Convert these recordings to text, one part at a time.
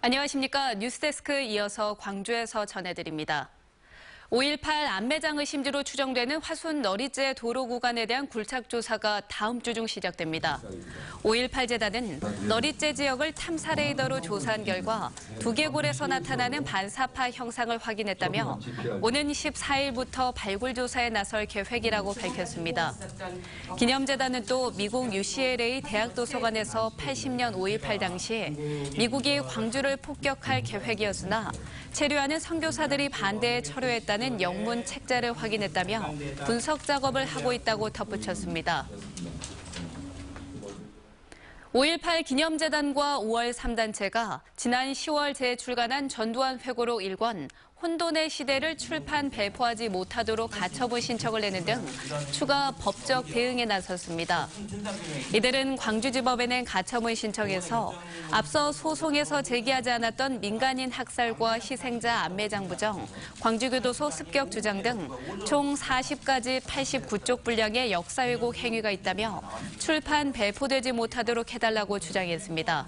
안녕하십니까. 뉴스데스크 이어서 광주에서 전해드립니다. 5.18 안매장 의심지로 추정되는 화순 너리째 도로 구간에 대한 굴착 조사가 다음 주 중 시작됩니다. 5.18 재단은 너리째 지역을 탐사 레이더로 조사한 결과 두개골에서 나타나는 반사파 형상을 확인했다며 오는 14일부터 발굴 조사에 나설 계획이라고 밝혔습니다. 기념재단은 또 미국 UCLA 대학도서관에서 80년 5.18 당시 미국이 광주를 폭격할 계획이었으나 체류하는 선교사들이 반대에 철회했다는 영문 책자를 확인했다며 분석 작업을 하고 있다고 덧붙였습니다. 5.18 기념재단과 5월 3단체가 지난 10월 재출간한 전두환 회고록 1권 혼돈의 시대를 출판 배포하지 못하도록 가처분 신청을 내는 등 추가 법적 대응에 나섰습니다. 이들은 광주지법에 낸 가처분 신청에서 앞서 소송에서 제기하지 않았던 민간인 학살과 희생자 안매장 부정, 광주교도소 습격 주장 등 총 40가지 89쪽 분량의 역사 왜곡 행위가 있다며 출판 배포되지 못하도록 해달라고 주장했습니다.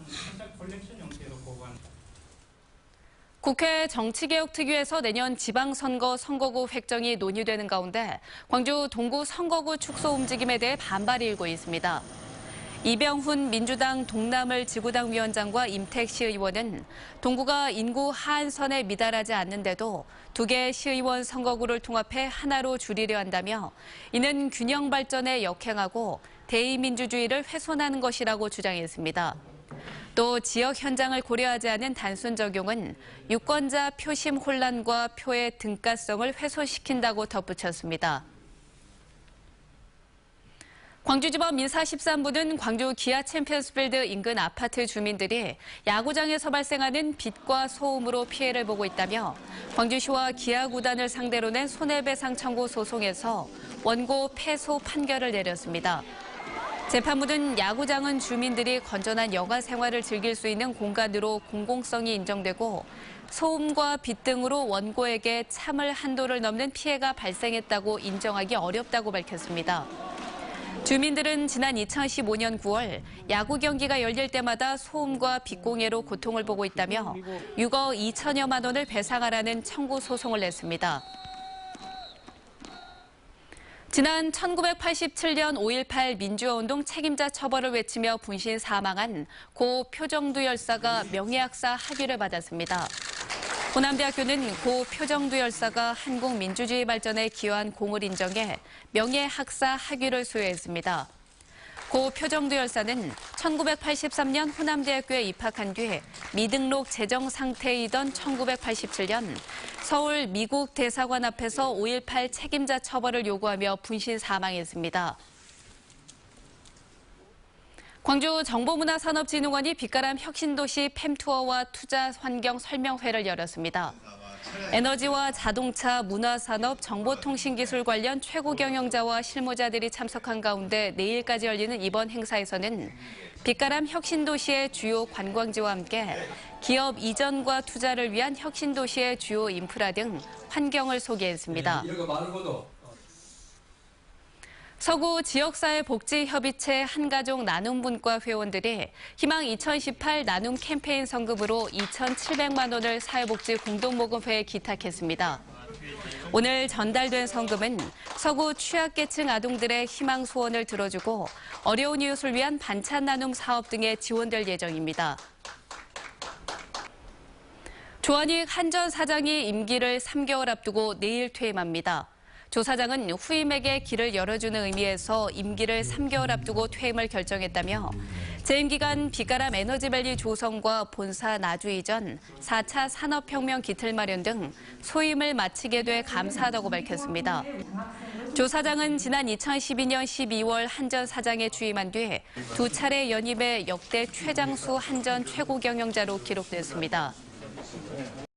국회 정치개혁특위에서 내년 지방선거 선거구 획정이 논의되는 가운데 광주 동구 선거구 축소 움직임에 대해 반발이 일고 있습니다. 이병훈 민주당 동남을 지구당 위원장과 임택 시의원은 동구가 인구 하한선에 미달하지 않는데도 두 개의 시의원 선거구를 통합해 하나로 줄이려 한다며 이는 균형 발전에 역행하고 대의민주주의를 훼손하는 것이라고 주장했습니다. 또 지역 현장을 고려하지 않은 단순 적용은 유권자 표심 혼란과 표의 등가성을 훼손시킨다고 덧붙였습니다. 광주지법 민사 13부는 광주 기아 챔피언스필드 인근 아파트 주민들이 야구장에서 발생하는 빛과 소음으로 피해를 보고 있다며 광주시와 기아 구단을 상대로 낸 손해배상 청구 소송에서 원고 패소 판결을 내렸습니다. 재판부는 야구장은 주민들이 건전한 여가 생활을 즐길 수 있는 공간으로 공공성이 인정되고 소음과 빛 등으로 원고에게 참을 한도를 넘는 피해가 발생했다고 인정하기 어렵다고 밝혔습니다. 주민들은 지난 2015년 9월 야구 경기가 열릴 때마다 소음과 빛공해로 고통을 보고 있다며 6억 2천여만 원을 배상하라는 청구 소송을 냈습니다. 지난 1987년 5.18 민주화운동 책임자 처벌을 외치며 분신 사망한 고 표정두 열사가 명예학사 학위를 받았습니다. 호남대학교는 고 표정두 열사가 한국 민주주의 발전에 기여한 공을 인정해 명예학사 학위를 수여했습니다. 고 표정두 열사는 1983년 호남대학교에 입학한 뒤 미등록 재정 상태이던 1987년 서울 미국 대사관 앞에서 5.18 책임자 처벌을 요구하며 분신 사망했습니다. 광주 정보문화산업진흥원이 빛가람 혁신도시 팸투어와 투자 환경 설명회를 열었습니다. 에너지와 자동차, 문화산업, 정보통신기술 관련 최고 경영자와 실무자들이 참석한 가운데 내일까지 열리는 이번 행사에서는 빛가람 혁신도시의 주요 관광지와 함께 기업 이전과 투자를 위한 혁신도시의 주요 인프라 등 환경을 소개했습니다. 서구 지역사회복지협의체 한가족 나눔분과 회원들이 희망 2018 나눔 캠페인 성금으로 2,700만 원을 사회복지 공동모금회에 기탁했습니다. 오늘 전달된 성금은 서구 취약계층 아동들의 희망 소원을 들어주고 어려운 이웃을 위한 반찬 나눔 사업 등에 지원될 예정입니다. 조한익 한전 사장이 임기를 3개월 앞두고 내일 퇴임합니다. 조 사장은 후임에게 길을 열어주는 의미에서 임기를 3개월 앞두고 퇴임을 결정했다며 재임 기간 빛가람 에너지밸리 조성과 본사 나주 이전, 4차 산업혁명 기틀 마련 등 소임을 마치게 돼 감사하다고 밝혔습니다. 조 사장은 지난 2012년 12월 한전 사장에 취임한 뒤 두 차례 연임해 역대 최장수 한전 최고 경영자로 기록됐습니다.